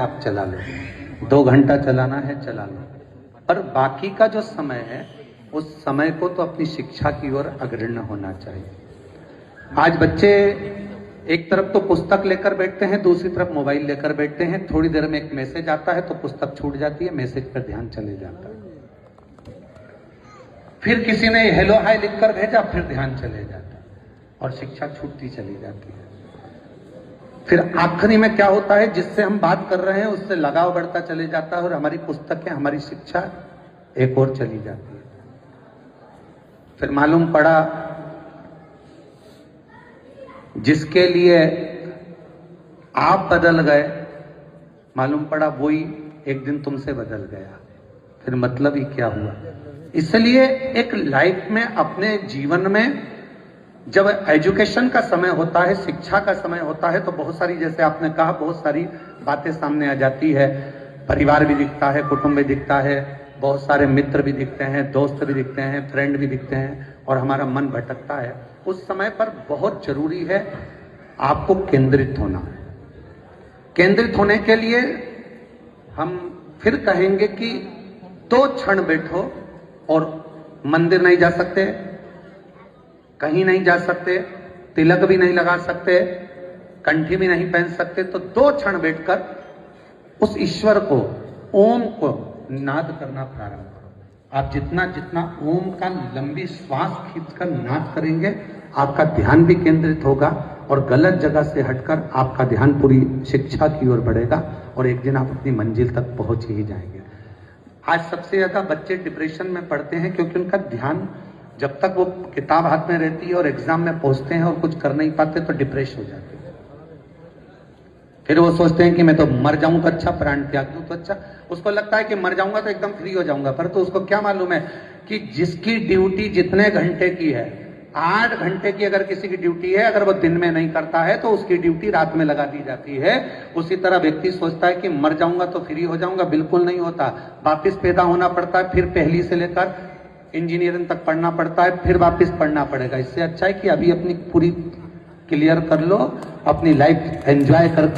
आप चला लो, 2 घंटा चलाना है चला लो, पर बाकी का जो समय है उस समय को तो अपनी शिक्षा की ओर अग्रणी होना चाहिए। आज बच्चे एक तरफ तो पुस्तक लेकर बैठते हैं, दूसरी तरफ मोबाइल लेकर बैठते हैं। थोड़ी देर में एक मैसेज आता है तो पुस्तक छूट जाती है, मैसेज पर ध्यान चले जाता है। फिर किसी ने हेलो हाय लिखकर भेजा, फिर ध्यान चले जाता है और शिक्षा छूटती चली जाती है। फिर आखिरी में क्या होता है, जिससे हम बात कर रहे हैं उससे लगाव बढ़ता चले जाता है और हमारी पुस्तकें, हमारी शिक्षा एक और चली जाती है। फिर मालूम पड़ा जिसके लिए आप बदल गए, मालूम पड़ा वही एक दिन तुमसे बदल गया। फिर मतलब ही क्या हुआ। इसलिए एक लाइफ में, अपने जीवन में जब एजुकेशन का समय होता है, शिक्षा का समय होता है, तो बहुत सारी, जैसे आपने कहा, बहुत सारी बातें सामने आ जाती है। परिवार भी दिखता है, कुटुंब भी दिखता है, बहुत सारे मित्र भी दिखते हैं, दोस्त भी दिखते हैं, फ्रेंड भी दिखते हैं और हमारा मन भटकता है। उस समय पर बहुत जरूरी है आपको केंद्रित होना। केंद्रित होने के लिए हम फिर कहेंगे कि 2 क्षण बैठो, और मंदिर नहीं जा सकते, कहीं नहीं जा सकते, तिलक भी नहीं लगा सकते, कंठी भी नहीं पहन सकते, तो 2 क्षण बैठकर उस ईश्वर को, ओम को नाद करना प्रारंभ करो। आप जितना जितना ओम का लंबी श्वास खींचकर नाद करेंगे, आपका ध्यान भी केंद्रित होगा और गलत जगह से हटकर आपका ध्यान पूरी शिक्षा की ओर बढ़ेगा और एक दिन आप अपनी मंजिल तक पहुंच ही जाएंगे। आज सबसे ज्यादा बच्चे डिप्रेशन में पड़ते हैं क्योंकि उनका ध्यान, जब तक वो किताब हाथ में रहती है और एग्जाम में पहुंचते हैं और कुछ कर नहीं पाते तो डिप्रेस हो जाते हैं। फिर वो सोचते हैं कि मैं तो मर जाऊं तो अच्छा, प्राण त्याग दूं तो अच्छा। उसको लगता है कि मर जाऊंगा तो एकदम फ्री हो जाऊंगा, पर तो उसको क्या मालूम है कि जिसकी ड्यूटी जितने घंटे की है, 8 घंटे की अगर किसी की ड्यूटी है, अगर वो दिन में नहीं करता है तो उसकी ड्यूटी रात में लगा दी जाती है। उसी तरह व्यक्ति सोचता है कि मर जाऊंगा तो फ्री हो जाऊंगा, बिल्कुल नहीं होता। वापिस पैदा होना पड़ता है, फिर पहली से लेकर इंजीनियरिंग तक पढ़ना पड़ता है, फिर वापस पढ़ना पड़ेगा। इससे अच्छा है कि अभी अपनी पूरी क्लियर कर लो, अपनी लाइफ एंजॉय कर